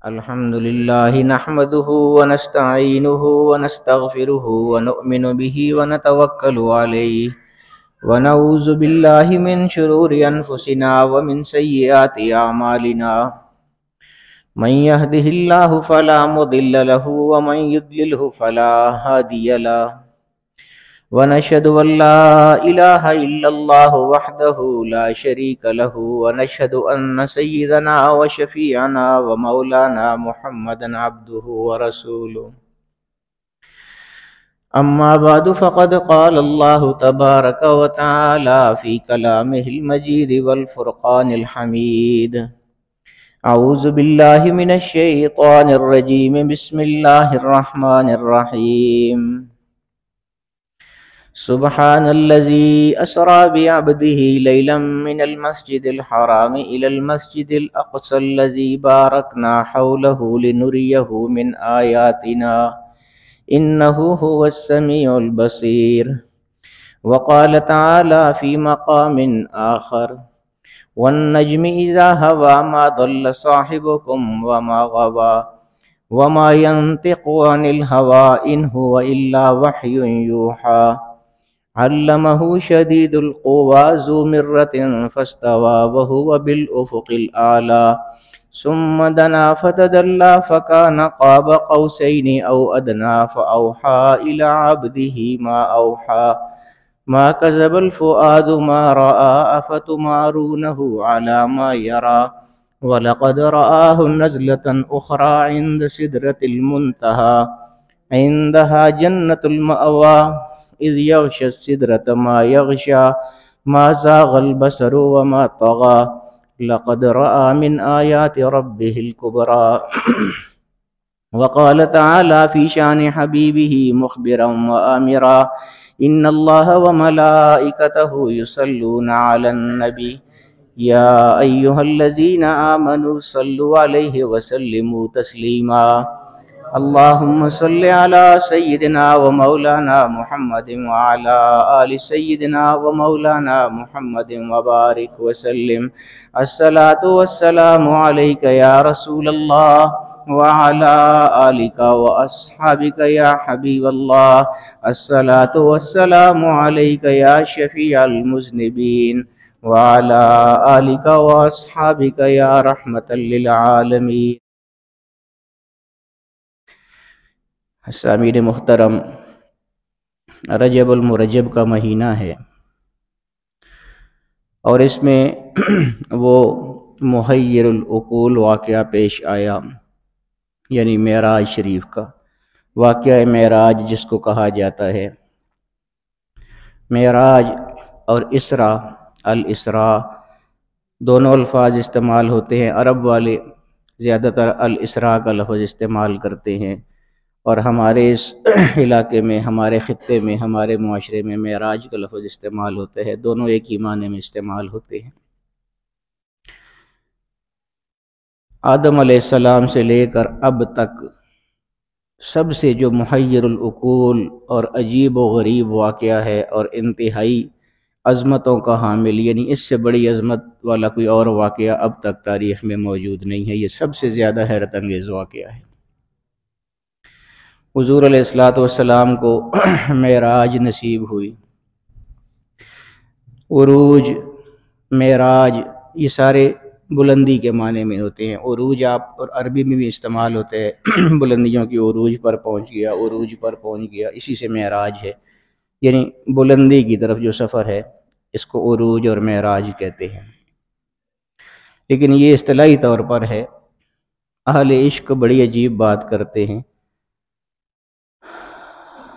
الحمد لله نحمده ونستعينه ونستغفره ونؤمن به ونتوكل عليه ونعوذ بالله من شرور أنفسنا ومن سيئات أعمالنا من يهده الله فلا مضل له ومن يضلله فلا هادي له ونشهد أن لا إله إلا الله وحده لا شريك له ونشهد أن سيدنا وشفيعنا ومولانا محمدا عبده ورسوله أما بعد فقد قال الله تبارك وتعالى في كلامه المجيد والفرقان الحميد أعوذ بالله من الشيطان الرجيم بسم الله الرحمن الرحيم سبحان الذي أسرى بعبده ليلا من المسجد الحرام إلى المسجد الأقصى الذي باركنا حوله لنريه من آياتنا إنه هو السميع البصير وقال تعالى في مقام آخر والنجم إذا هوى ما ضل صاحبكم وما غوى وما ينطق عن الهوى إن هو إلا وحي يوحى علمه شديد القوى ذو مرة فاستوى وهو بالأفق الأعلى ثم دنا فتدلى فكان قاب قوسين أو أدنى فأوحى إلى عبده ما أوحى ما كذب الفؤاد ما رأى أفتمارونه على ما يرى ولقد رآه نزلة أخرى عند سدرة المنتهى عندها جنة المأوى إذ يغشى السدرة ما يغشى ما زاغ البصر وما طغى لقد رأى من آيات ربه الكبرى وقال تعالى في شان حبيبه مخبرا وآمرا إن الله وملائكته يصلون على النبي يا أيها الذين آمنوا صلوا عليه وسلموا تسليما اللهم صل على سيدنا ومولانا محمد وعلى آل سيدنا ومولانا محمد وبارك وسلم الصلاة والسلام عليك يا رسول الله وعلى آلك وأصحابك يا حبيب الله الصلاة والسلام عليك يا شفيع المذنبين وعلى آلك وأصحابك يا رحمة للعالمين سامعین محترم، رجب المرجب کا مہینہ ہے اور اس میں وہ محیر العقول واقعہ پیش آیا، یعنی معراج شریف کا واقعہ معراج جس کو کہا جاتا ہے۔ معراج اور اسراء، الاسراء دونوں الفاظ استعمال ہوتے ہیں۔ عرب والے زیادہ تر الاسراء کا لفظ استعمال کرتے ہیں، اور ہمارے اس علاقے میں، ہمارے خطے میں، ہمارے معاشرے میں معراج کا لفظ استعمال ہوتا ہے۔ دونوں ایک ہی معنی میں استعمال ہوتے ہیں۔ آدم علیہ السلام سے لے کر اب تک سب سے جو محیر العقول اور عجیب و غریب واقعہ ہے اور انتہائی عظمتوں کا حامل، یعنی اس سے بڑی عظمت والا کوئی اور واقعہ اب تک تاریخ میں موجود نہیں ہے۔ یہ سب سے زیادہ حیرت انگیز واقعہ ہے۔ حضور علیہ السلام کو معراج نصیب ہوئی۔ عروج، معراج یہ سارے بلندی کے معنی میں ہوتے ہیں۔ عروج آپ اور عربی میں بھی استعمال ہوتے ہیں، بلندیوں کی عروج پر پہنچ گیا، عروج پر پہنچ گیا، اسی سے معراج ہے، یعنی بلندی کی طرف جو سفر ہے اس کو عروج اور معراج کہتے ہیں۔ لیکن یہ اصطلاحی طور پر ہے۔ اہل عشق بڑی عجیب بات کرتے ہیں،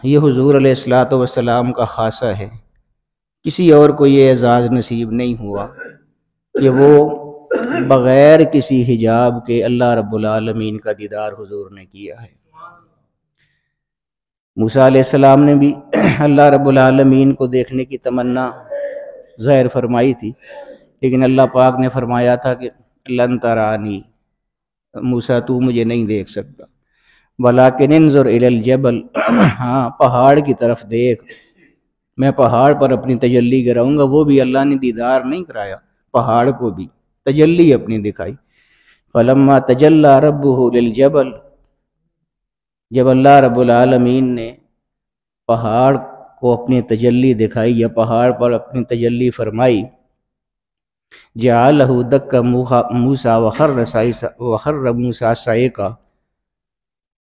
یہ حضور علیہ السلام کا خاصہ ہے، کسی اور کو یہ اعزاز نصیب نہیں ہوا کہ وہ بغیر کسی حجاب کے اللہ رب العالمین کا دیدار حضور نے کیا ہے۔ موسیٰ علیہ السلام نے بھی اللہ رب العالمین کو دیکھنے کی تمنا ظاہر فرمائی تھی، لیکن اللہ پاک نے فرمایا تھا کہ لن ترانی، موسیٰ تو مجھے نہیں دیکھ سکتا، وَلَكِنِ انظُرْ إِلَى الْجَبَلِ، ہاں پہاڑ کی طرف دیکھ، میں پہاڑ پر اپنی تجلی کراؤں گا۔ وہ بھی اللہ نے دیدار نہیں کرایا، پہاڑ کو بھی تجلی اپنی دکھائی۔ فلما تجلی ربہ للجبل، جب اللہ رب العالمین نے پہاڑ کو اپنی تجلی دکھائی یا پہاڑ پر اپنی تجلی فرمائی، جعلہ دکا موسیٰ وخر موسیٰ صعقا،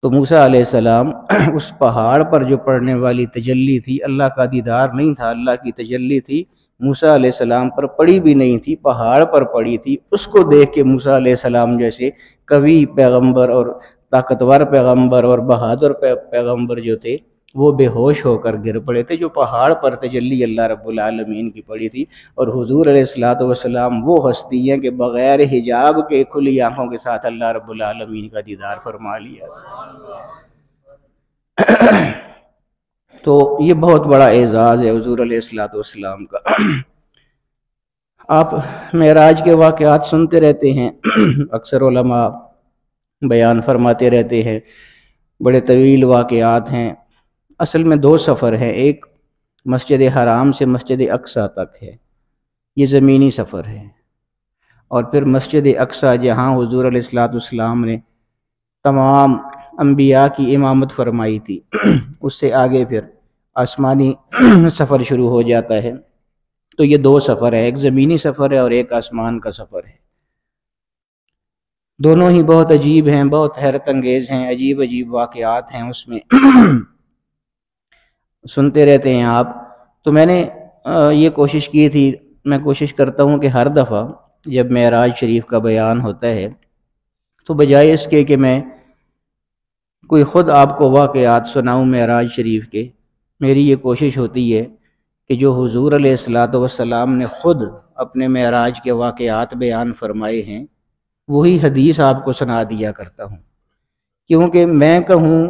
تو موسیٰ علیہ السلام اس پہاڑ پر جو پڑنے والی تجلی تھی، اللہ کا دیدار نہیں تھا، اللہ کی تجلی تھی، موسیٰ علیہ السلام پر پڑی بھی نہیں تھی، پہاڑ پر پڑی تھی۔ اس کو دیکھ کے موسیٰ علیہ السلام جیسے قوی پیغمبر اور طاقتور پیغمبر اور بہادر پیغمبر جو تھے وہ بے ہوش ہو کر گر پڑے تھے، جو پہاڑ پر تجلی اللہ رب العالمین کی پڑی تھی۔ اور حضور علیہ السلام وہ ہستی ہیں کہ بغیر حجاب کے کھلی آنکھوں کے ساتھ اللہ رب العالمین کا دیدار فرما لیا۔ تو یہ بہت بڑا اعزاز ہے حضور علیہ السلام کا۔ آپ معراج کے واقعات سنتے رہتے ہیں، اکثر علماء بیان فرماتے رہتے ہیں، بڑے طویل واقعات ہیں۔ اصل میں دو سفر ہیں، ایک مسجد حرام سے مسجد اقصیٰ تک ہے، یہ زمینی سفر ہے، اور پھر مسجد اقصیٰ جہاں حضور علیہ السلام نے تمام انبیاء کی امامت فرمائی تھی، اس سے آگے پھر آسمانی سفر شروع ہو جاتا ہے۔ تو یہ دو سفر ہے، ایک زمینی سفر ہے اور ایک آسمان کا سفر ہے۔ دونوں ہی بہت عجیب ہیں، بہت حیرت انگیز ہیں، عجیب عجیب واقعات ہیں اس میں، سنتے رہتے ہیں آپ۔ تو میں نے یہ کوشش کی تھی، میں کوشش کرتا ہوں کہ ہر دفعہ جب معراج شریف کا بیان ہوتا ہے تو بجائے اس کے کہ میں کوئی خود آپ کو واقعات سناؤں معراج شریف کے، میری یہ کوشش ہوتی ہے کہ جو حضور علیہ السلام نے خود اپنے معراج کے واقعات بیان فرمائے ہیں وہی حدیث آپ کو سنا دیا کرتا ہوں، کیونکہ میں کہوں،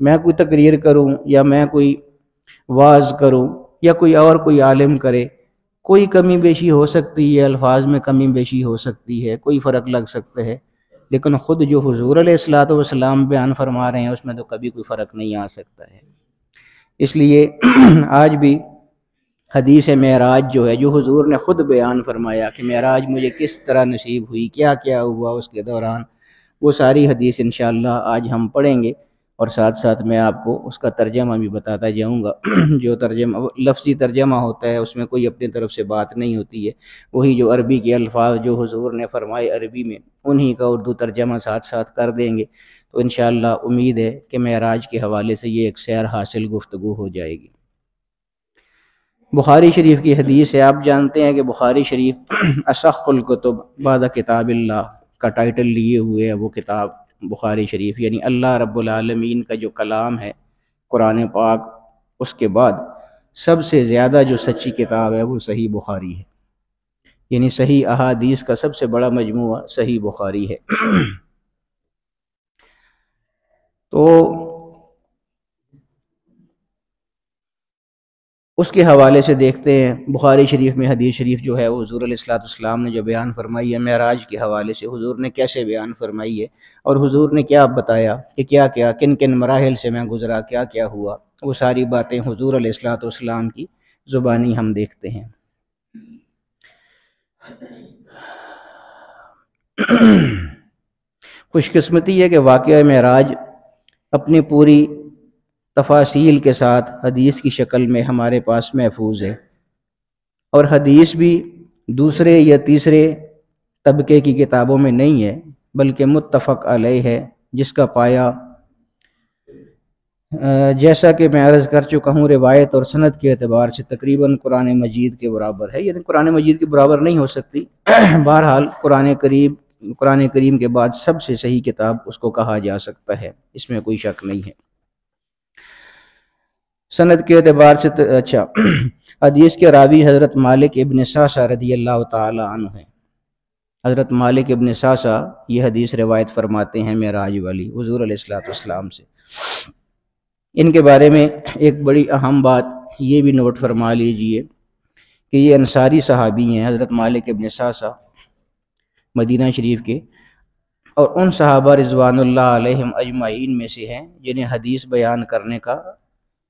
میں کوئی تقریر کروں یا میں کوئی واعظ کروں یا کوئی عالم کرے، کوئی کمی بیشی ہو سکتی ہے، الفاظ میں کمی بیشی ہو سکتی ہے، کوئی فرق لگ سکتا ہے، لیکن خود جو حضور علیہ السلام بیان فرما رہے ہیں اس میں تو کبھی کوئی فرق نہیں آ سکتا ہے۔ اس لیے آج بھی حدیث معراج جو ہے، جو حضور نے خود بیان فرمایا کہ معراج مجھے کس طرح نصیب ہوئی، کیا کیا ہوا اس کے دوران، وہ ساری حدیث انشاءاللہ آج ہم پڑھیں گے، اور ساتھ ساتھ میں آپ کو اس کا ترجمہ بھی بتاتا جاؤں گا۔ جو ترجمہ لفظی ترجمہ ہوتا ہے اس میں کوئی اپنی طرف سے بات نہیں ہوتی ہے، وہی جو عربی کے الفاظ جو حضور نے فرمائے عربی میں انہی کا اردو ترجمہ ساتھ ساتھ کر دیں گے، تو انشاءاللہ امید ہے کہ معراج کے حوالے سے یہ ایک سیر حاصل گفتگو ہو جائے گی۔ بخاری شریف کی حدیث ہے، آپ جانتے ہیں کہ بخاری شریف اصح الکتب بعد کتاب اللہ کا ٹائٹل لیے ہوئے ہے وہ کتاب بخاری شریف، یعنی اللہ رب العالمین کا جو کلام ہے قرآن پاک، اس کے بعد سب سے زیادہ جو سچی کتاب ہے وہ صحیح بخاری ہے، یعنی صحیح احادیث کا سب سے بڑا مجموعہ صحیح بخاری ہے۔ تو اس کے حوالے سے دیکھتے ہیں بخاری شریف میں حدیث شریف جو ہے وہ حضور علیہ السلام نے جو بیان فرمائی ہے معراج کے حوالے سے، حضور نے کیسے بیان فرمائی ہے اور حضور نے کیا بتایا کہ کیا کیا کن کن مراحل سے میں گزرا، کیا کیا ہوا، وہ ساری باتیں حضور علیہ السلام کی زبانی ہم دیکھتے ہیں۔ خوش قسمتی ہے کہ واقعہ معراج اپنی پوری تفاصیل کے ساتھ حدیث کی شکل میں ہمارے پاس محفوظ ہے، اور حدیث بھی دوسرے یا تیسرے طبقے کی کتابوں میں نہیں ہے بلکہ متفق علیہ ہے، جس کا پایہ جیسا کہ میں عرض کر چکا ہوں روایت اور سند کے اعتبار سے تقریباً قرآن مجید کے برابر ہے، یعنی قرآن مجید کے برابر نہیں ہو سکتی، بہرحال قرآن کریم کے بعد سب سے صحیح کتاب اس کو کہا جا سکتا ہے، اس میں کوئی شک نہیں ہے۔ سند کے اعتبار سے اچھا، حدیث کے راوی حضرت مالک ابن سعصع رضی اللہ تعالی عنہ ہیں۔ حضرت مالک ابن سعصع یہ حدیث روایت فرماتے ہیں معراج والی حضور علیہ السلام سے۔ ان کے بارے میں ایک بڑی اہم بات یہ بھی نوٹ فرما لیجئے کہ یہ انصاری صحابی ہیں، حضرت مالک ابن سعصع مدینہ شریف کے، اور ان صحابہ رضوان اللہ علیہم اجمعین میں سے ہیں جنہیں حدیث بیان کرنے کا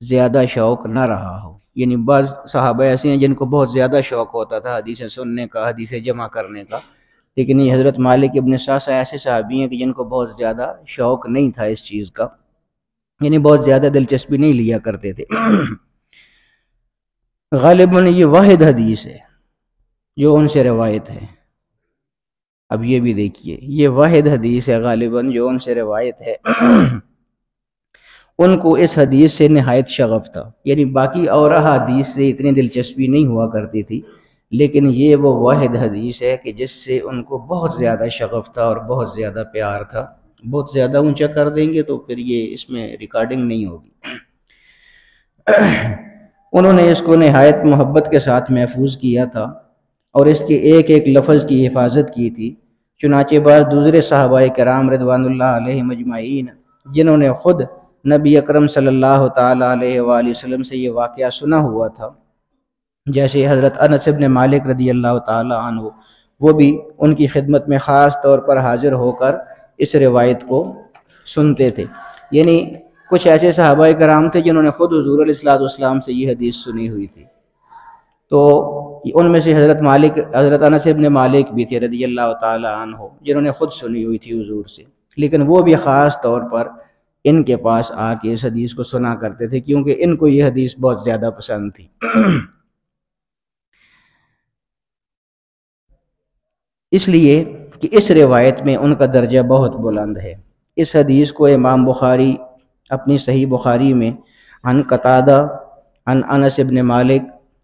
زیادہ شوق نہ رہا ہو، یعنی بعض صحابہ ایسے ہیں جن کو بہت زیادہ شوق ہوتا تھا حدیثیں سننے کا، حدیثیں جمع کرنے کا، لیکن یہ حضرت مالک ابن ساسا ایسے صحابی ہیں کہ جن کو بہت زیادہ شوق نہیں تھا اس چیز کا، یعنی بہت زیادہ دلچسپی نہیں لیا کرتے تھے۔ غالباً یہ واحد حدیث ہے جو ان سے روایت ہے۔ اب یہ بھی دیکھیے، یہ واحد حدیث ہے غالباً جو ان سے روایت ہے۔ ان کو اس حدیث سے نہایت شغف تھا، یعنی باقی اور احادیث سے اتنی دلچسپی نہیں ہوا کرتی تھی، لیکن یہ وہ واحد حدیث ہے کہ جس سے ان کو بہت زیادہ شغف تھا اور بہت زیادہ پیار تھا۔ بہت زیادہ اونچا کر دیں گے تو پھر یہ اس میں ریکارڈنگ نہیں ہوگی۔ انہوں نے اس کو نہایت محبت کے ساتھ محفوظ کیا تھا اور اس کے ایک ایک لفظ کی حفاظت کی تھی۔ چنانچہ بعض دوسرے صحابہ کرام رضوان اللہ علیہ مجمعین جنہوں نے خود نبی اکرم صلی اللہ تعالیٰ علیہ وآلہ وسلم سے یہ واقعہ سنا ہوا تھا، جیسے حضرت انس بن مالک رضی اللہ تعالیٰ عنہ، وہ بھی ان کی خدمت میں خاص طور پر حاضر ہو کر اس روایت کو سنتے تھے۔ یعنی کچھ ایسے صحابہ کرام تھے جنہوں نے خود حضور علیہ الصلوۃ والسلام سے یہ حدیث سنی ہوئی تھی، تو ان میں سے حضرت انس بن مالک بھی تھے رضی اللہ تعالیٰ عنہ، جنہوں نے خود سنی ہوئی تھی حضور سے، لیکن وہ بھی خاص طور پر ان کے پاس آ کے اس حدیث کو سنا کرتے تھے کیونکہ ان کو یہ حدیث بہت زیادہ پسند تھی۔ اس لیے کہ اس روایت میں ان کا درجہ بہت بلند ہے۔ اس حدیث کو امام بخاری اپنی صحیح بخاری میں عن قتادہ عن انس بن مالک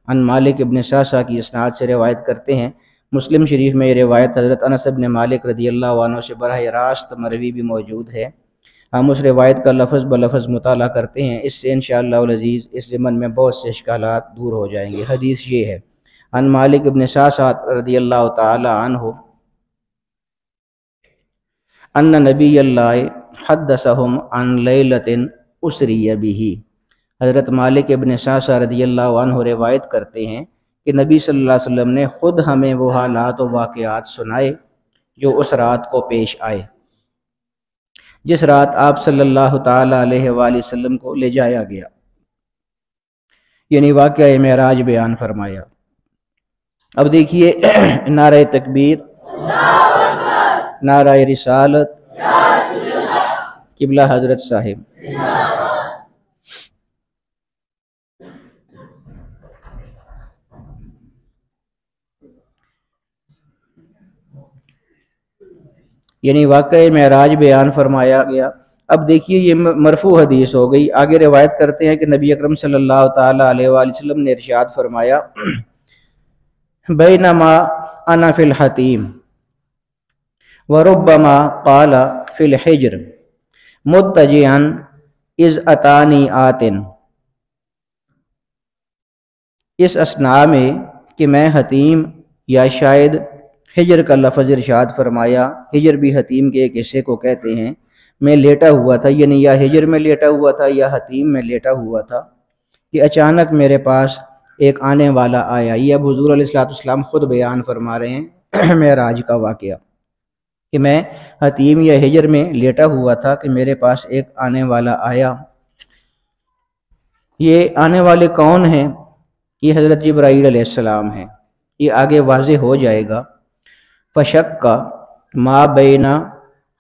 عن مالک ابن ساسا کی اسناد سے روایت کرتے ہیں۔ مسلم شریف میں یہ روایت حضرت انس بن مالک رضی اللہ عنہ سے براہ راست مروی بھی موجود ہے۔ ہم اس روایت کا لفظ بلفظ مطالعہ کرتے ہیں، اس سے انشاءاللہ العزیز اس ضمن میں بہت سے اشکالات دور ہو جائیں گے۔ حدیث یہ ہے، عن مالک ابن ساسا رضی اللہ تعالی عنہ ان نبی اللہ حدثہم عن لیلۃ اسری بہ۔ حضرت مالک ابن ساسا رضی اللہ عنہ روایت کرتے ہیں کہ نبی صلی اللہ علیہ وسلم نے خود ہمیں وہ حالات و واقعات سنائے جو اس رات کو پیش آئے، جس رات آپ صلی اللہ تعالی علیہ وآلہ وسلم کو لے جایا گیا، یعنی واقعہ معراج بیان فرمایا۔ اب دیکھیے، نعرہ تکبیر، نعرہ رسالت، قبلہ حضرت صاحب۔ یعنی واقعہ معراج بیان فرمایا گیا۔ اب دیکھیے یہ مرفوع حدیث ہو گئی۔ آگے روایت کرتے ہیں کہ نبی اکرم صلی اللہ تعالی علیہ وآلہ وسلم نے ارشاد فرمایا، بینما انا فی الحتیم وربما قال فی الحجر متجعا اذ اتانی آتن۔ اس اسنا میں کہ میں حتیم یا شاید حجر کا لفظ ارشاد فرمایا، حجر بھی حتیم کے ایک حصے کو کہتے ہیں، میں لیٹا ہوا تھا، یعنی یا حجر میں لیٹا ہوا تھا یا حتیم میں لیٹا ہوا تھا کہ اچانک میرے پاس ایک آنے والا آیا۔ یہ اب حضور علیہ الصلوۃ والسلام خود بیان فرما رہے ہیں معراج کا واقعہ کہ میں حتیم یا حجر میں لیٹا ہوا تھا کہ میرے پاس ایک آنے والا آیا۔ یہ آنے والے کون ہیں؟ یہ حضرت جبرائیل علیہ السلام ہیں، یہ آگے واضح ہو جائے گا۔ فشک کا ما بین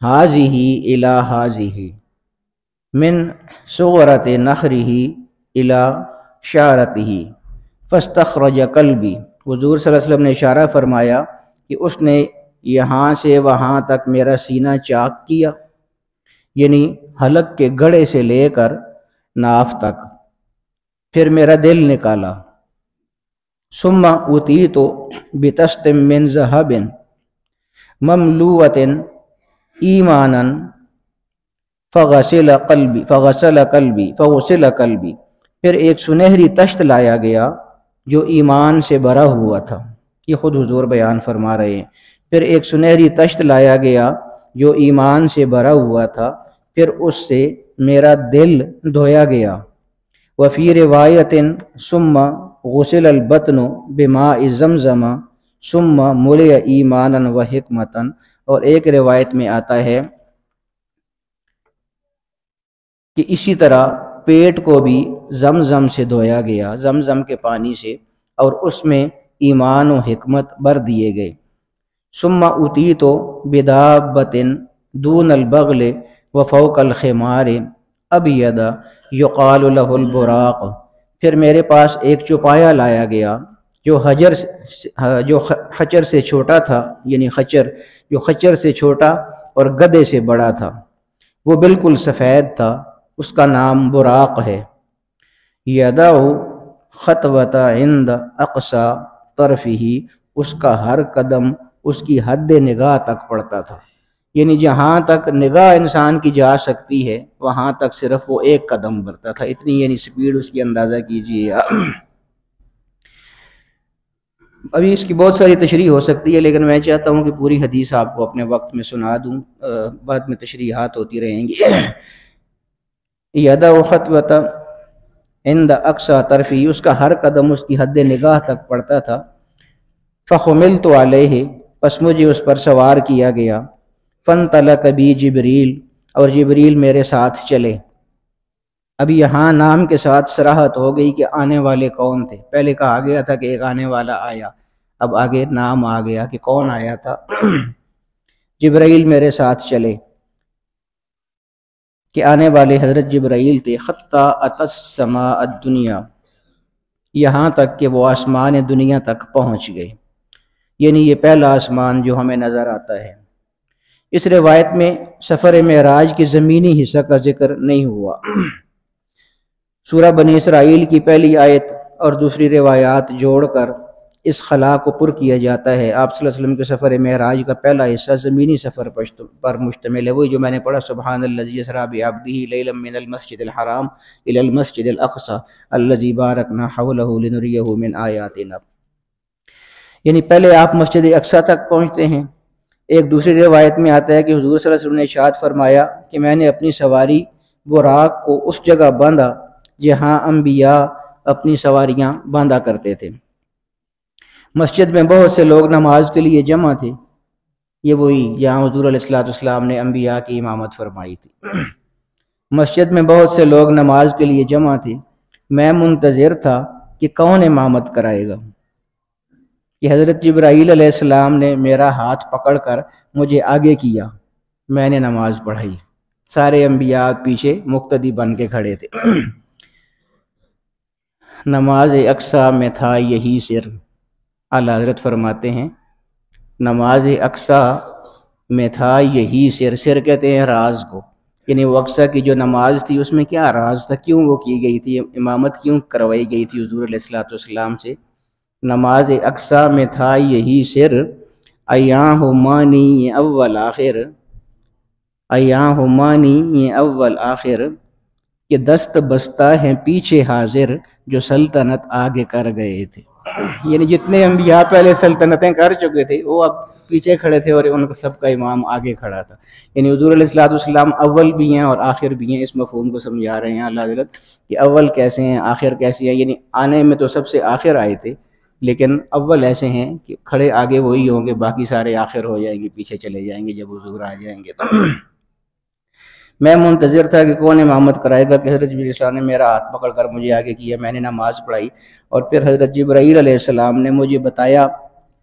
ہاذہ الی ہاذہ من صغرۃ نخرہ الی شعرتہ فاستخرج قلبی۔ حضور صلی اللہ علیہ وسلم نے اشارہ فرمایا کہ اس نے یہاں سے وہاں تک میرا سینہ چاک کیا، یعنی حلق کے گڑھے سے لے کر ناف تک، پھر میرا دل نکالا۔ ثم اتیت بطست من ذہب مملوءۃ ایمانا فغسل قلبی، پھر ایک سنہری تشت لایا گیا جو ایمان سے بھرا ہوا تھا۔ یہ خود حضور بیان فرما رہے ہیں، پھر ایک سنہری تشت لایا گیا جو ایمان سے بھرا ہوا تھا، پھر اس سے میرا دل دھویا گیا۔ وفی روایت ثم غسل البطن بماء زمزم ثم ملئ ایمانا و حکمتا، اور ایک روایت میں آتا ہے کہ اسی طرح پیٹ کو بھی زمزم سے دھویا گیا، زمزم کے پانی سے، اور اس میں ایمان و حکمت بھر دیے گئے۔ ثم اتیت بدابۃ دون البغل وفوق الخمار ابید یقال لہ البراق، پھر میرے پاس ایک چوپایا لایا گیا جو خچر سے چھوٹا تھا، یعنی جو خچر سے چھوٹا اور گدھے سے بڑا تھا، وہ بالکل سفید تھا، اس کا نام براق ہے۔ یدع خطوۃ عند اقصی طرفہ، اس کا ہر قدم اس کی حد نگاہ تک پڑتا تھا، یعنی جہاں تک نگاہ انسان کی جا سکتی ہے وہاں تک صرف وہ ایک قدم بڑھتا تھا، اتنی یعنی سپیڈ اس کی اندازہ کیجیے۔ ابھی اس کی بہت ساری تشریح ہو سکتی ہے، لیکن میں چاہتا ہوں کہ پوری حدیث آپ کو اپنے وقت میں سنا دوں، بعد میں تشریحات ہوتی رہیں گی۔ یدع خطوۃ عند اقصی طرفہ، اس کا ہر قدم اس کی حد نگاہ تک پڑتا تھا۔ فحملت علیہ، پس مجھے اس پر سوار کیا گیا۔ فانطلق بی جبریل، اور جبریل میرے ساتھ چلے۔ اب یہاں نام کے ساتھ صراحت ہو گئی کہ آنے والے کون تھے، پہلے کہا گیا تھا کہ ایک آنے والا آیا، اب آگے نام آ گیا کہ کون آیا تھا۔ جبرائیل میرے ساتھ چلے، کہ آنے والے حضرت جبرائیل تھے۔ حتی اتی السماء الدنیا، یہاں تک کہ وہ آسمان دنیا تک پہنچ گئے، یعنی یہ پہلا آسمان جو ہمیں نظر آتا ہے۔ اس روایت میں سفر معراج کے زمینی حصہ کا ذکر نہیں ہوا۔ سورہ بنی اسرائیل کی پہلی آیت اور دوسری روایات جوڑ کر اس خلا کو پر کیا جاتا ہے۔ آپ صلی اللہ علیہ وسلم کے سفر معراج کا پہلا حصہ زمینی سفر پر مشتمل ہے، وہی جو میں نے پڑھا، سبحان الذی اسریٰ بعبدہ لیلا من المسجد الحرام الی المسجد الاقصی الذی بارکنا حولہ لنریہ من آیاتنا، یعنی پہلے آپ مسجد اقصی تک پہنچتے ہیں۔ ایک دوسری روایت میں آتا ہے کہ حضور صلی اللہ علیہ وسلم نے ارشاد فرمایا کہ میں نے اپنی سواری براق کو اس جگہ باندھا جہاں انبیاء اپنی سواریاں باندھا کرتے تھے۔ مسجد میں بہت سے لوگ نماز کے لیے جمع تھے، یہ وہی جہاں حضور علیہ السلام نے انبیاء کی امامت فرمائی تھی۔ مسجد میں بہت سے لوگ نماز کے لیے جمع تھے، میں منتظر تھا کہ کون امامت کرائے گا، کہ حضرت جبرائیل علیہ السلام نے میرا ہاتھ پکڑ کر مجھے آگے کیا، میں نے نماز پڑھائی، سارے انبیاء پیچھے مقتدی بن کے کھڑے تھے۔ نماز اقصی میں تھا یہی سر، اعلیٰ حضرت فرماتے ہیں نماز اقصی میں تھا یہی سر، سر کہتے ہیں راز کو، یعنی وہ اقصی کی جو نماز تھی اس میں کیا راز تھا، کیوں وہ کی گئی تھی، امامت کیوں کروائی گئی تھی حضور علیہ السلام سے۔ نماز اقصی میں تھا یہی سر، ایاں ہمانی یہ اول آخر، ایاں ہمانی یہ اول آخر، کہ دست بستہ ہیں پیچھے حاضر جو سلطنت آگے کر گئے تھے، یعنی جتنے انبیاء پہلے سلطنتیں کر چکے تھے وہ اب پیچھے کھڑے تھے اور ان کا سب کا امام آگے کھڑا تھا، یعنی حضور علیہ السلام اول بھی ہیں اور آخر بھی ہیں۔ اس مفہوم کو سمجھا رہے ہیں اعلیٰ حضرت کہ اول کیسے ہیں آخر کیسی ہے، یعنی آنے میں تو سب سے آخر آئے تھے لیکن اول ایسے ہیں کہ کھڑے آگے وہی ہوں گے، باقی سارے آخر ہو جائیں گے، پیچھے چلے جائیں گے جب حضور آ جائیں گے۔ تو میں منتظر تھا کہ کون امامت کرائے گا، کہ حضرت جبرائیل علیہ السلام نے میرا ہاتھ پکڑ کر مجھے آگے کیا، میں نے نماز پڑھائی، اور پھر حضرت جبرائیل علیہ السلام نے مجھے بتایا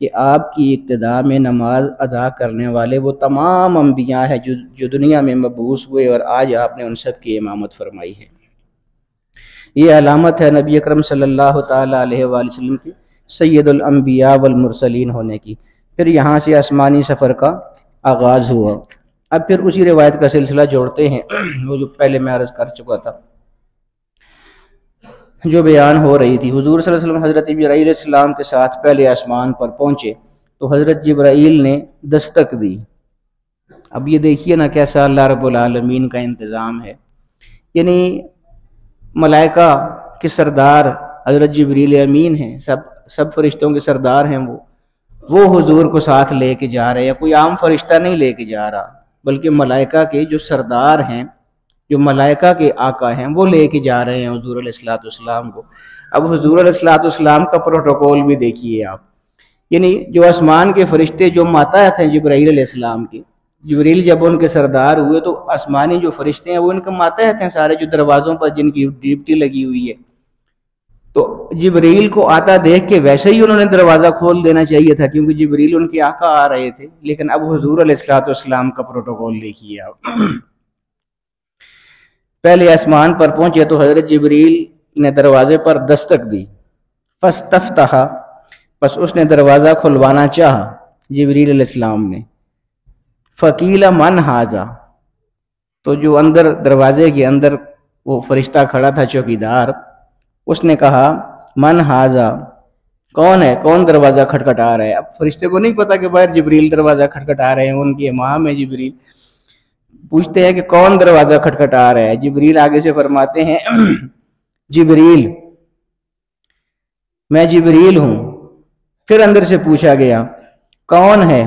کہ آپ کی ابتدا میں نماز ادا کرنے والے وہ تمام انبیاء ہیں جو دنیا میں مبعوث ہوئے، اور آج آپ نے ان سب کی امامت فرمائی ہے۔ یہ علامت ہے نبی اکرم صلی اللہ تعالیٰ علیہ وآلہ وسلم کی سید الانبیاء والمرسلین ہونے کی۔ پھر یہاں سے آسمانی سفر کا آغاز ہوا۔ اب پھر اسی روایت کا سلسلہ جوڑتے ہیں، وہ جو پہلے میں عرض کر چکا تھا، جو بیان ہو رہی تھی۔ حضور صلی اللہ علیہ وسلم حضرت جبرائیل علیہ السلام کے ساتھ پہلے آسمان پر پہنچے تو حضرت جبرائیل نے دستک دی۔ اب یہ دیکھیے نا کیسا اللہ رب العالمین کا انتظام ہے، یعنی ملائکہ کے سردار حضرت جبریل امین ہیں، سب فرشتوں کے سردار ہیں، وہ حضور کو ساتھ لے کے جا رہے ہیں، کوئی عام فرشتہ نہیں لے کے جا رہا، بلکہ ملائکہ کے جو سردار ہیں، جو ملائکہ کے آقا ہیں، وہ لے کے جا رہے ہیں حضور علیہ السلام کو۔ اب حضور علیہ السلام کا پروٹوکول بھی دیکھیے آپ، یعنی جو آسمان کے فرشتے جو ماتحت ہیں جبرائیل علیہ السلام کے، جبریل جب ان کے سردار ہوئے تو آسمانی جو فرشتے ہیں وہ ان کے ماتحت ہیں سارے، جو دروازوں پر جن کی ڈیوٹی لگی ہوئی ہے۔ تو جبریل کو آتا دیکھ کے ویسے ہی انہوں نے دروازہ کھول دینا چاہیے تھا، کیونکہ جبریل ان کے آقا آ رہے تھے، لیکن اب حضور علیہ الصلوۃ والسلام کا پروٹوکول دیکھیے آپ۔ پہلے آسمان پر پہنچے تو حضرت جبریل نے دروازے پر دستک دی، فاستفتح، پس اس نے دروازہ کھلوانا چاہا جبریل علیہ السلام نے، فقیل من ھذا، تو جو اندر دروازے کے اندر وہ فرشتہ کھڑا تھا چوکیدار، اس نے کہا من ھذا، کون ہے، کون دروازہ کھٹکھٹا رہا ہے۔ اب فرشتے کو نہیں پتا کہ باہر جبریل دروازہ کھٹکھٹا رہے ہیں، ان کے امام ہے جبریل، پوچھتے ہیں کہ کون دروازہ کھٹکھٹا رہا ہے۔ جبریل آگے سے فرماتے ہیں جبریل، میں جبریل ہوں۔ پھر اندر سے پوچھا گیا کون ہے،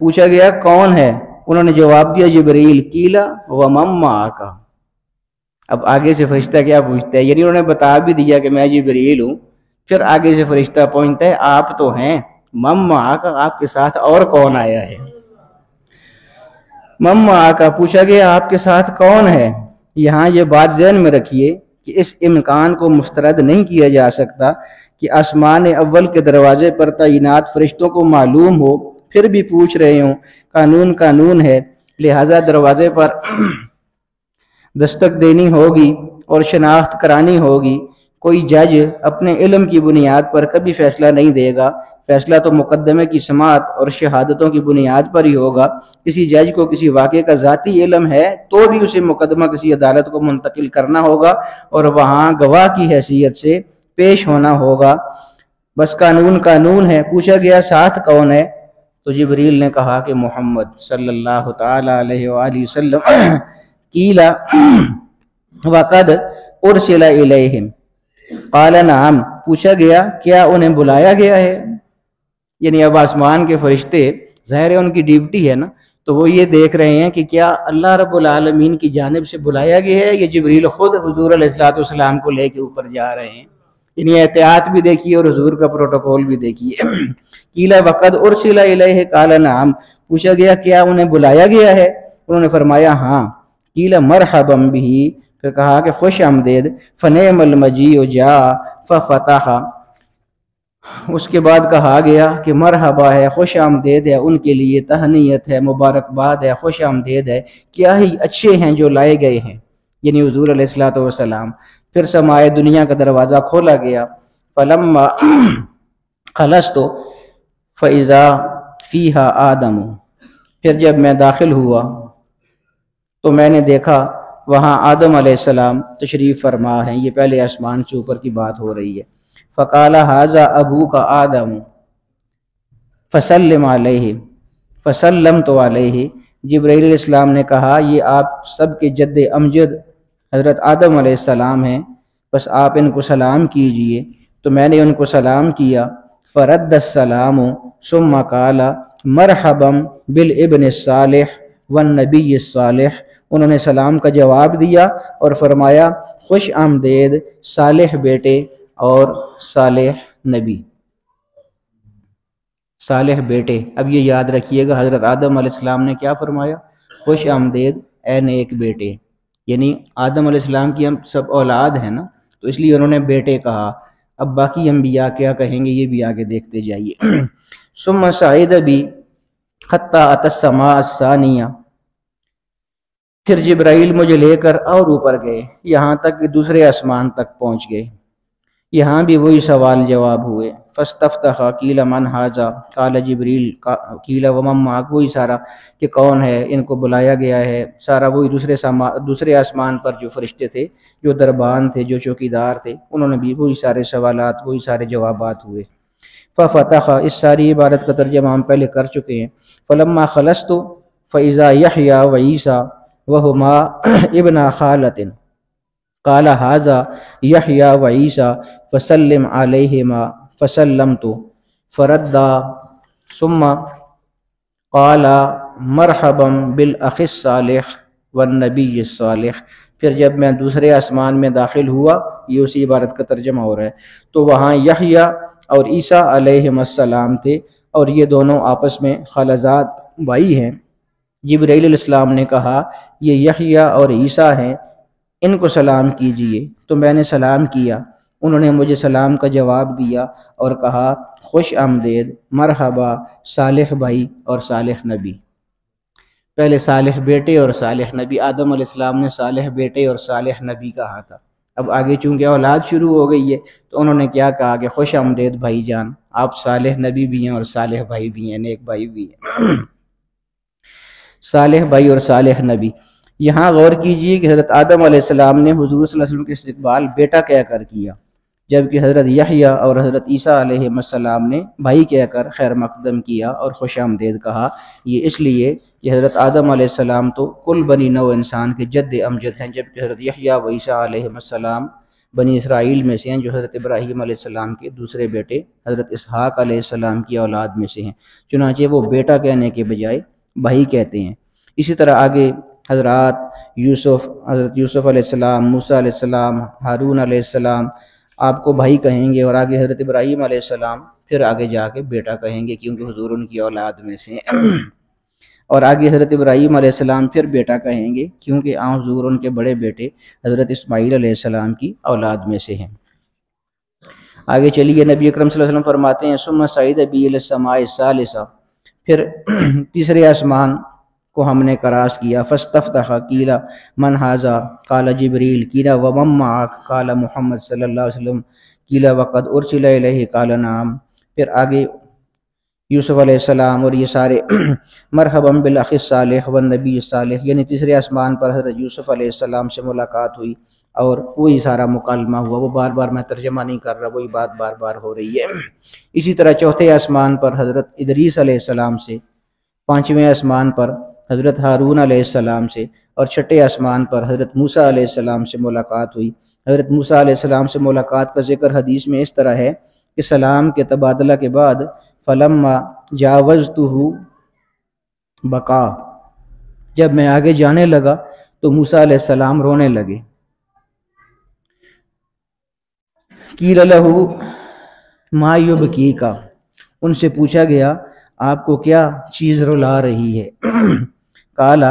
پوچھا گیا کون ہے، انہوں نے جواب دیا جبریل، قیلا ومن معک۔ اب آگے سے فرشتہ کیا پوچھتا ہے، یعنی انہوں نے بتا بھی دیا کہ میں جبریل ہوں، پھر آگے سے فرشتہ پوچھتا ہے آپ تو ہیں، من معک، آپ کے ساتھ اور کون آیا ہے۔ من معک، پوچھا گیا آپ کے ساتھ کون ہے۔ یہاں یہ بات ذہن میں رکھیے کہ اس امکان کو مسترد نہیں کیا جا سکتا کہ آسمان اول کے دروازے پر تعینات فرشتوں کو معلوم ہو پھر بھی پوچھ رہے ہوں۔ قانون قانون ہے، لہذا دروازے پر دستک دینی ہوگی اور شناخت کرانی ہوگی۔ کوئی جج اپنے علم کی بنیاد پر کبھی فیصلہ نہیں دے گا، فیصلہ تو مقدمے کی سماعت اور شہادتوں کی بنیاد پر ہی ہوگا۔ کسی جج کو کسی واقعے کا ذاتی علم ہے تو بھی اسے مقدمہ کسی عدالت کو منتقل کرنا ہوگا اور وہاں گواہ کی حیثیت سے پیش ہونا ہوگا۔ بس قانون قانون ہے۔ پوچھا گیا ساتھ کون ہے، تو جبریل نے کہا کہ محمد صلی اللہ تعالی علیہ وآلہ وسلم۔ قیل وقد ارسل الیہم، قال نعم، پوچھا گیا کیا انہیں بلایا گیا ہے۔ یعنی اب آسمان کے فرشتے، ظاہر ہے ان کی ڈیوٹی ہے نا، تو وہ یہ دیکھ رہے ہیں کہ کیا اللہ رب العالمین کی جانب سے بلایا گیا ہے یا جبریل خود حضور علیہ الصلوۃ والسلام کو لے کے اوپر جا رہے ہیں۔ یعنی احتیاط بھی دیکھیے اور حضور کا پروٹوکول بھی دیکھیے۔ قیل وقد ارسل الیہ قال نعم، پوچھا گیا کیا انہیں بلایا گیا ہے، انہوں نے فرمایا ہاں۔ قیل مرحبا بہ، پھر کہا کہ خوش آمدید، فنعم المجیء جاء ففتح، اس کے بعد کہا گیا کہ مرحبا ہے، خوش آمدید ہے ان کے لیے، تہنیت ہے، مبارکباد ہے، خوش آمدید ہے، کیا ہی اچھے ہیں جو لائے گئے ہیں، یعنی حضور علیہ الصلوۃ والسلام۔ پھر سمائے دنیا کا دروازہ کھولا گیا، فلما خلصت فاذا فیہا آدم، پھر جب میں داخل ہوا تو میں نے دیکھا وہاں آدم علیہ السلام تشریف فرما ہیں۔ یہ پہلے آسمان سے اوپر کی بات ہو رہی ہے۔ فقال ھذا ابوک آدم فسلم علیہ، فسلمت علیہ، جبرائیل علیہ السلام نے کہا یہ آپ سب کے جد امجد حضرت آدم علیہ السلام ہیں، بس آپ ان کو سلام کیجئے، تو میں نے ان کو سلام کیا۔ فرد السلام ثم قال مرحبا بالابن الصالح والنبی الصالح، انہوں نے سلام کا جواب دیا اور فرمایا خوش آمدید صالح بیٹے اور صالح نبی، صالح بیٹے۔ اب یہ یاد رکھیے گا حضرت آدم علیہ السلام نے کیا فرمایا، خوش آمدید اے نیک بیٹے، یعنی آدم علیہ السلام کی ہم سب اولاد ہیں نا، تو اس لیے انہوں نے بیٹے کہا۔ اب باقی انبیاء کیا کہیں گے یہ بھی آگے دیکھتے جائیے۔ ثم صعد بی حتی اتی السماء الثانیہ، پھر جبرائیل مجھے لے کر اور اوپر گئے، یہاں تک کہ دوسرے آسمان تک پہنچ گئے۔ یہاں بھی وہی سوال جواب ہوئے۔ فاستفتح قیل من ھذا، قال جبریل، قیل ومن معک، وہی سارا کہ کون ہے، ان کو بلایا گیا ہے، سارا وہی دوسرے آسمان پر جو فرشتے تھے، جو دربان تھے، جو چوکیدار تھے، انہوں نے بھی وہی سارے سوالات، وہی سارے جوابات ہوئے۔ ففتح، اس ساری عبارت کا ترجمہ ہم پہلے کر چکے ہیں۔ فلما خلصت فاذا یحییٰ وعیسیٰ وہما ابنا خالۃ، قال ھذا یحییٰ وعیسیٰ فسلم علیہما فسلمت، فردا ثم قال مرحبا بالاخ الصالح والنبی الصالح، پھر جب میں دوسرے آسمان میں داخل ہوا، یہ اسی عبارت کا ترجمہ ہو رہا ہے، تو وہاں یحییٰ اور عیسیٰ علیہ السلام تھے، اور یہ دونوں آپس میں خالزاد بھائی ہیں۔ جبرائیل علیہ السلام نے کہا یہ یحییٰ اور عیسیٰ ہیں، ان کو سلام کیجئے، تو میں نے سلام کیا۔ انہوں نے مجھے سلام کا جواب دیا اور کہا خوش آمدید، مرحبا صالح بھائی اور صالح نبی۔ پہلے صالح بیٹے اور صالح نبی، آدم علیہ السلام نے صالح بیٹے اور صالح نبی کہا تھا۔ اب آگے چونکہ اولاد شروع ہو گئی ہے تو انہوں نے کیا کہا کہ خوش آمدید بھائی جان، آپ صالح نبی بھی ہیں اور صالح بھائی بھی ہیں، نیک بھائی بھی ہیں۔ صالح بھائی اور صالح نبی، یہاں غور کیجئے کہ حضرت آدم علیہ السلام نے حضور صلی اللہ علیہ وسلم کے استقبال بیٹا کہہ کر کیا، جبکہ حضرت یحییٰ اور حضرت عیسیٰ علیہ السلام نے بھائی کہہ کر خیر مقدم کیا اور خوش آمدید کہا۔ یہ اس لیے کہ حضرت آدم علیہ السلام تو کل بنی نو انسان کے جد امجد ہیں، جبکہ حضرت یحییٰ و عیسیٰ علیہ السلام بنی اسرائیل میں سے ہیں، جو حضرت ابراہیم علیہ السلام کے دوسرے بیٹے حضرت اسحاق علیہ السلام کی اولاد میں سے ہیں، چنانچہ وہ بیٹا کہنے کے بجائے بھائی کہتے ہیں۔ اسی طرح آگے حضرت یوسف علیہ السلام، موسیٰ علیہ السلام، ہارون علیہ السلام آپ کو بھائی کہیں گے، اور آگے حضرت ابراہیم علیہ السلام پھر آگے جا کے بیٹا کہیں گے کیونکہ حضور ان کی اولاد میں سے ہیں، اور آگے حضرت ابراہیم علیہ السلام پھر بیٹا کہیں گے کیونکہ حضور ان کے بڑے بیٹے حضرت اسماعیل علیہ السلام کی اولاد میں سے ہیں۔ آگے چلیے، نبی اکرم صلی اللہ علیہ وسلم فرماتے ہیں ثم صعد بی الی السماء الثالثہ، پھر تیسرے آسمان کو ہم نے کراس کیا، فاستفتح قیل من ھذا قال جبریل، قیل ومن معک قال محمد صلی اللہ علیہ وسلم، قیل وقد ارسل الیہ قال نعم۔ پھر آگے یوسف علیہ السلام اور یہ سارے مرحبا بالاخ الصالح والنبی الصالح، یعنی تیسرے آسمان پر حضرت یوسف علیہ السلام سے ملاقات ہوئی اور وہی سارا مکالمہ ہوا، وہ بار بار میں ترجمہ نہیں کر رہا، وہی بات بار بار ہو رہی ہے۔ اسی طرح چوتھے آسمان پر حضرت ادریس علیہ السلام سے، پانچویں آسمان پر حضرت ہارون علیہ السلام سے، اور چھٹے آسمان پر حضرت موسیٰ علیہ السلام سے ملاقات ہوئی۔ حضرت موسیٰ علیہ السلام سے ملاقات کا ذکر حدیث میں اس طرح ہے کہ سلام کے تبادلہ کے بعد فلما جاوزتہ بقا، جب میں آگے جانے لگا تو موسیٰ علیہ السلام رونے لگے۔ قیل لہ ما یبکیک، ان سے پوچھا گیا آپ کو کیا چیز رلا رہی ہے؟ قال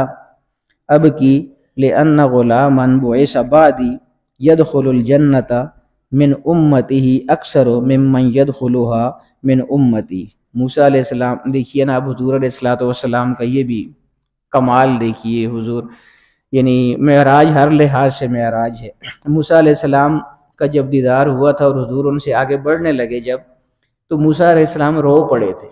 ابکی لأن غلاما بعث بعدی يدخل الجنة من امته اکثر ممن يدخلها من امتی۔ موسیٰ علیہ السلام، دیکھیے نا، اب حضور علیہ السلام کا یہ بھی کمال دیکھیے، حضور یعنی معراج ہر لحاظ سے معراج ہے۔ موسیٰ علیہ السلام کا جب دیدار ہوا تھا اور حضور ان سے آگے بڑھنے لگے جب، تو موسیٰ علیہ السلام رو پڑے تھے۔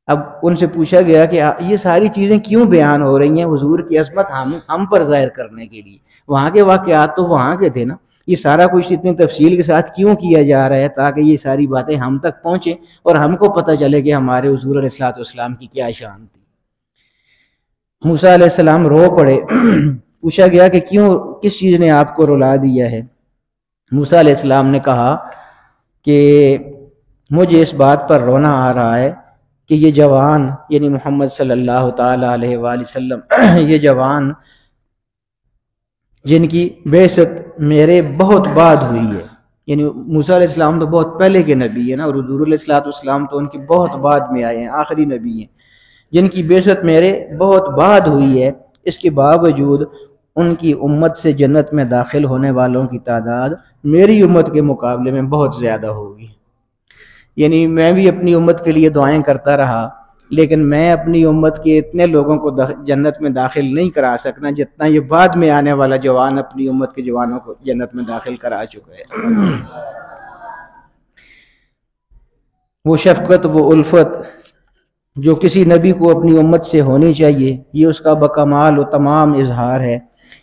اب ان سے پوچھا گیا کہ یہ ساری چیزیں کیوں بیان ہو رہی ہیں؟ حضور کی عظمت ہم پر ظاہر کرنے کے لیے، وہاں کے واقعات تو وہاں کے تھے نا، یہ سارا کچھ اتنی تفصیل کے ساتھ کیوں کیا جا رہا ہے؟ تاکہ یہ ساری باتیں ہم تک پہنچیں اور ہم کو پتہ چلے کہ ہمارے حضور علیہ السلام کی کیا شان تھی۔ موسیٰ علیہ السلام رو پڑے۔ پوچھا گیا کہ کیوں، کس چیز نے آپ کو رلا دیا ہے؟ موسیٰ علیہ السلام نے کہا کہ مجھے اس بات پر رونا آ رہا ہے کہ یہ جوان، یعنی محمد صلی اللہ تعالی علیہ وآلہ وسلم، یہ جوان جن کی بعثت میرے بہت بعد ہوئی ہے، یعنی موسیٰ علیہ السلام تو بہت پہلے کے نبی ہیں نا، اور حضور علیہ السلام تو ان کی بہت بعد میں آئے ہیں، آخری نبی ہیں، جن کی بعثت میرے بہت بعد ہوئی ہے، اس کے باوجود ان کی امت سے جنت میں داخل ہونے والوں کی تعداد میری امت کے مقابلے میں بہت زیادہ ہوگی۔ یعنی میں بھی اپنی امت کے لیے دعائیں کرتا رہا، لیکن میں اپنی امت کے اتنے لوگوں کو جنت میں داخل نہیں کرا سکنا جتنا یہ بعد میں آنے والا جوان اپنی امت کے جوانوں کو جنت میں داخل کرا چکا ہے۔ وہ شفقت، وہ الفت جو کسی نبی کو اپنی امت سے ہونی چاہیے، یہ اس کا بکمال و تمام اظہار ہے۔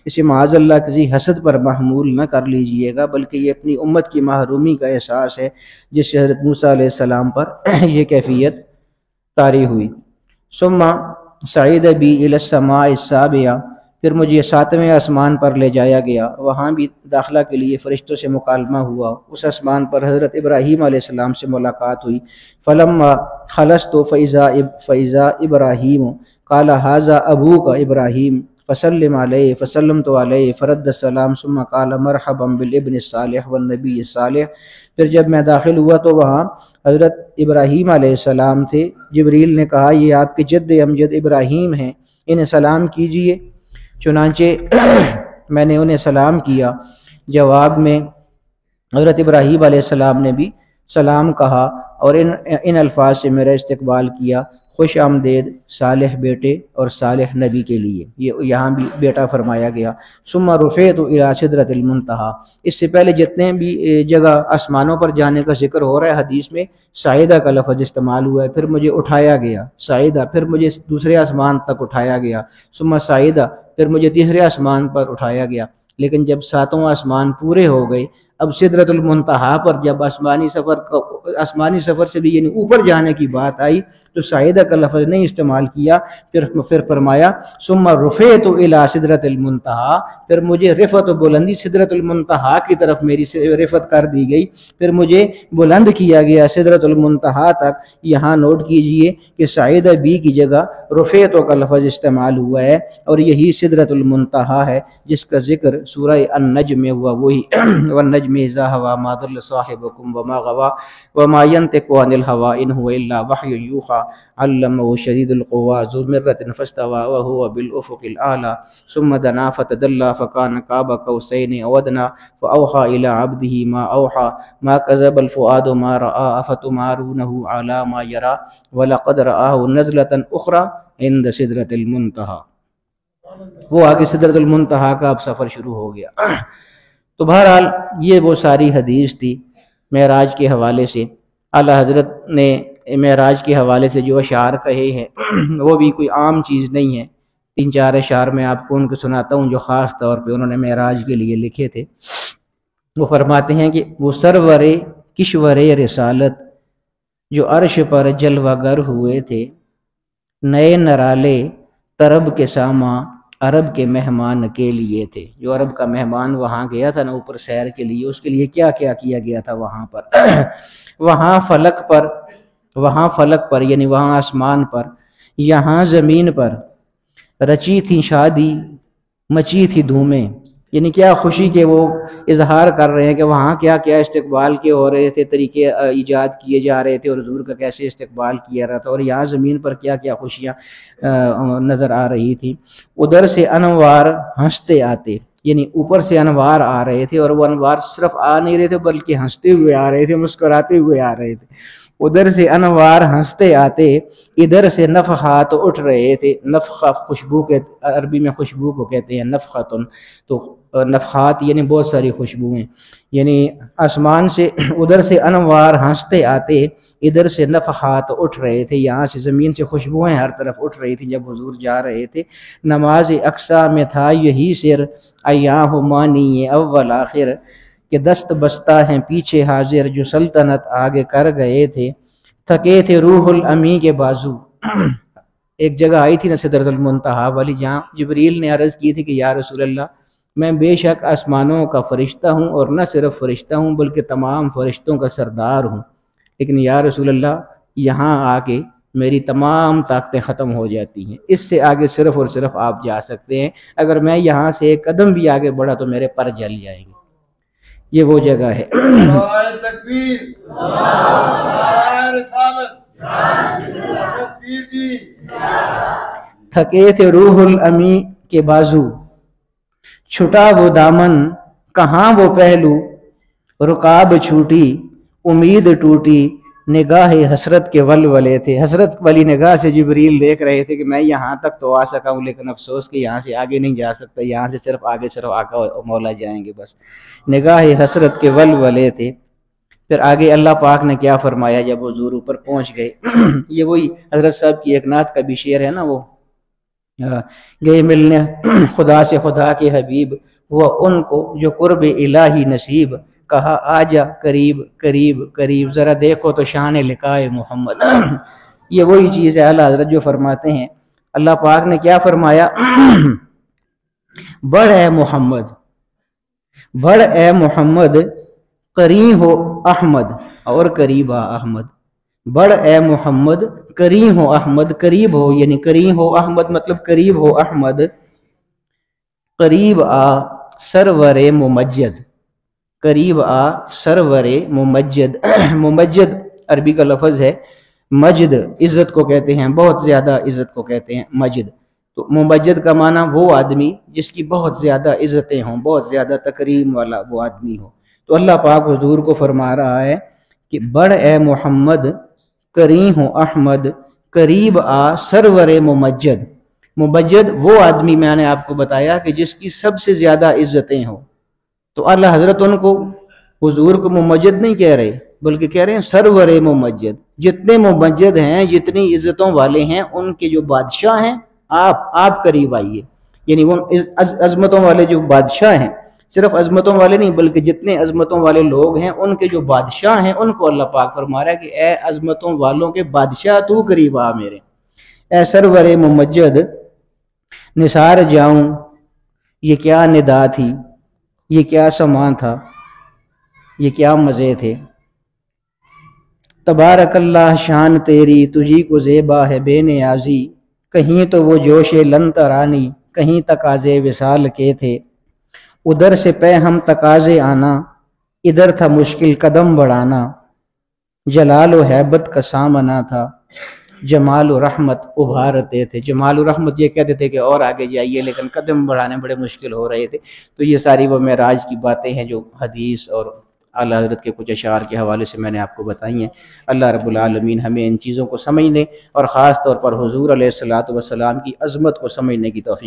اسے معاذ اللہ کسی حسد پر محمول نہ کر لیجئے گا، بلکہ یہ اپنی امت کی محرومی کا احساس ہے، جس سے حضرت موسیٰ علیہ السلام پر یہ کیفیت طاری ہوئی۔ ثم صعد بی الی السماء السابعہ، پھر مجھے ساتویں آسمان پر لے جایا گیا، وہاں بھی داخلہ کے لیے فرشتوں سے مکالمہ ہوا۔ اس آسمان پر حضرت ابراہیم علیہ السلام سے ملاقات ہوئی۔ فلما خلصت فإذا ابراہیم قال ھذا ابوک ابراہیم فسلم علیہ فسلمت علیہ فرد السلام ثم قال مرحبا بالابن الصالح والنبی الصالح۔ پھر جب میں داخل ہوا تو وہاں حضرت ابراہیم علیہ السلام تھے۔ جبریل نے کہا یہ آپ کے جد امجد ابراہیم ہیں، انہیں سلام کیجئے۔ چنانچہ میں نے انہیں سلام کیا، جواب میں حضرت ابراہیم علیہ السلام نے بھی سلام کہا اور ان الفاظ سے میرا استقبال کیا، خوش آمدید صالح بیٹے اور صالح نبی کے لیے، یہ یہاں بھی بیٹا فرمایا گیا۔ ثم رفعت الی سدرۃ المنتہا، اس سے پہلے جتنے بھی جگہ آسمانوں پر جانے کا ذکر ہو رہا ہے حدیث میں صاعدہ کا لفظ استعمال ہوا ہے، پھر مجھے اٹھایا گیا صاعدہ، پھر مجھے دوسرے آسمان تک اٹھایا گیا، ثم صاعدہ، پھر مجھے تیسرے آسمان پر اٹھایا گیا۔ لیکن جب ساتواں آسمان پورے ہو گئے، اب سدرۃ المنتہا پر جب آسمانی سفر سے بھی یعنی اوپر جانے کی بات آئی تو صاعدہ کا لفظ نہیں استعمال کیا، پھر فرمایا ثم رفعت الی سدرۃ المنتہا، پھر مجھے رفعت و بلندی سدرۃ المنتہا کی طرف میری رفعت کر دی گئی، پھر مجھے بلند کیا گیا سدرۃ المنتہا تک۔ یہاں نوٹ کیجئے کہ صاعدہ بھی کی جگہ رفعت کا لفظ استعمال ہوا ہے اور یہی سدرۃ المنتہا ہے جس کا ذکر سورہ النجم میں ہوا، وہی والنجم اذا هوى ما ضل صاحبكم وما غوى وما ينطق عن الهوى ان هو الا وحي يوحى علمه شديد القوى ذو مرة فاستوى وهو بالافق الاعلى ثم دنا فتدلى فكان قاب قوسين او ادنى فاوحى الى عبده ما اوحى ما كذب الفؤاد ما راى افتمارونه على ما يرى ولقد رآه نزلة اخرى عند سدرة المنتهى۔ وہ آگے سدرۃ المنتہا کا اب سفر شروع ہو گیا۔ تو بہرحال یہ وہ ساری حدیث تھی معراج کے حوالے سے۔ اعلیٰ حضرت نے معراج کے حوالے سے جو اشعار کہے ہیں وہ بھی کوئی عام چیز نہیں ہے، 3-4 اشعار میں آپ کو ان کو سناتا ہوں جو خاص طور پہ انہوں نے معراج کے لیے لکھے تھے۔ وہ فرماتے ہیں کہ وہ سرور کشور رسالت جو عرش پر جلوہ گر ہوئے تھے، نئے نرالے طرب کے ساماں عرب کے مہمان کے لیے تھے۔ جو عرب کا مہمان وہاں گیا تھا نا اوپر سیر کے لیے، اس کے لیے کیا کیا کیا گیا تھا وہاں پر وہاں فلک پر یعنی وہاں آسمان پر، یہاں زمین پر رچی تھی شادی مچی تھی دھومیں، یعنی کیا خوشی کے وہ اظہار کر رہے ہیں کہ وہاں کیا کیا استقبال کے ہو رہے تھے، طریقے ایجاد کیے جا رہے تھے اور حضور کا کیسے استقبال کیا رہا تھا، اور یہاں زمین پر کیا کیا خوشیاں نظر آ رہی تھی۔ ادھر سے انوار ہنستے آتے، یعنی اوپر سے انوار آ رہے تھے اور وہ انوار صرف آ نہیں رہے تھے بلکہ ہنستے ہوئے آ رہے تھے، مسکراتے ہوئے آ رہے تھے۔ ادھر سے انوار ہنستے آتے، ادھر سے نفحات اٹھ رہے تھے۔ نفخہ خوشبو کے عربی میں خوشبو کو کہتے ہیں نفخۃن، تو نفحات یعنی بہت ساری خوشبوئیں، یعنی آسمان سے ادھر سے انوار ہنستے آتے، ادھر سے نفحات اٹھ رہے تھے، یہاں سے زمین سے خوشبوئیں ہر طرف اٹھ رہی تھیں جب حضور جا رہے تھے۔ نماز اقصا میں تھا یہی سر، ایاہ مانی اول آخر، کہ دست بستہ ہیں پیچھے حاضر جو سلطنت آگے کر گئے تھے۔ تھکے تھے روح الامی کے بازو، ایک جگہ آئی تھی نا سدرۃ المنتہا والی، جہاں جبریل نے عرض کی تھی کہ یا رسول اللہ میں بے شک آسمانوں کا فرشتہ ہوں اور نہ صرف فرشتہ ہوں بلکہ تمام فرشتوں کا سردار ہوں، لیکن یا رسول اللہ یہاں آ کے میری تمام طاقتیں ختم ہو جاتی ہیں، اس سے آگے صرف اور صرف آپ جا سکتے ہیں، اگر میں یہاں سے ایک قدم بھی آگے بڑھا تو میرے پر جل جائیں گے۔ یہ وہ جگہ ہے۔ تھکے تھے روح الامی کے بازو، چھٹا وہ دامن کہاں وہ پہلو، رکاب چھوٹی امید ٹوٹی، نگاہ حسرت کے ولولے تھے۔ حسرت والی نگاہ سے جبریل دیکھ رہے تھے کہ میں یہاں تک تو آ سکا ہوں لیکن افسوس کہ یہاں سے آگے نہیں جا سکتا، یہاں سے صرف آگے صرف آقا مولا جائیں گے بس۔ نگاہ حسرت کے ولولے تھے۔ پھر آگے اللہ پاک نے کیا فرمایا جب حضور اوپر پہنچ گئے؟ یہ وہی حضرت صاحب کی ایک نعت کا بھی شعر ہے نا، وہ گئے ملنے خدا سے خدا کے حبیب، وہ ان کو جو قرب الہی نصیب، کہا آجا قریب قریب قریب، ذرا دیکھو تو شان لقائے محمد۔ یہ وہی چیز ہے اعلیٰ حضرت جو فرماتے ہیں، اللہ پاک نے کیا فرمایا؟ بڑھ اے محمد، بڑھ اے محمد، قریب ہو احمد اور قریب آ احمد۔ بڑھ اے محمد، قریب ہو احمد، قریب ہو یعنی قریب ہو احمد مطلب قریب ہو احمد، قریب آ سرور ممجد، قریب آ سرور ممجد۔ ممجد عربی کا لفظ ہے، مجد عزت کو کہتے ہیں، بہت زیادہ عزت کو کہتے ہیں مجد۔ تو ممجد کا معنی وہ آدمی جس کی بہت زیادہ عزتیں ہوں، بہت زیادہ تکریم والا وہ آدمی ہو۔ تو اللہ پاک حضور کو فرما رہا ہے کہ بڑھ اے محمد کری ہوں احمد، قریب آ سرور ممجد۔ ممجد وہ آدمی میں نے آپ کو بتایا کہ جس کی سب سے زیادہ عزتیں ہوں، تو اللہ حضرت ان کو حضور کو ممجد نہیں کہہ رہے بلکہ کہہ رہے ہیں سرور ممجد۔ جتنے ممجد ہیں، جتنی عزتوں والے ہیں، ان کے جو بادشاہ ہیں، آپ قریب آئیے۔ یعنی وہ عظمتوں والے جو بادشاہ ہیں، صرف عظمتوں والے نہیں بلکہ جتنے عظمتوں والے لوگ ہیں ان کے جو بادشاہ ہیں، ان کو اللہ پاک فرما رہا ہے کہ اے عظمتوں والوں کے بادشاہ تو قریب آ میرے، اے سرور ممجد۔ نثار جاؤں یہ کیا ندا تھی، یہ کیا سماں تھا، یہ کیا مزے تھے۔ تبارک اللہ شان تیری تجھی کو زیبا ہے بے نیازی، کہیں تو وہ جوش لن ترانی، کہیں تقاضے وصال کے تھے۔ ادھر سے پہ ہم تقاضے آنا، ادھر تھا مشکل قدم بڑھانا، جلال و ہیبت کا سامنا تھا، جمال و رحمت ابھارتے تھے۔ جمال و رحمت یہ کہتے تھے کہ اور آگے جائیے، لیکن قدم بڑھانے بڑے مشکل ہو رہے تھے۔ تو یہ ساری وہ معراج کی باتیں ہیں جو حدیث اور اعلیٰ حضرت کے کچھ اشعار کے حوالے سے میں نے آپ کو بتائی ہیں۔ اللہ رب العالمین ہمیں ان چیزوں کو سمجھنے اور خاص طور پر حضور علیہ الصلوۃ والسلام کی عظمت کو سمجھنے کی توفیق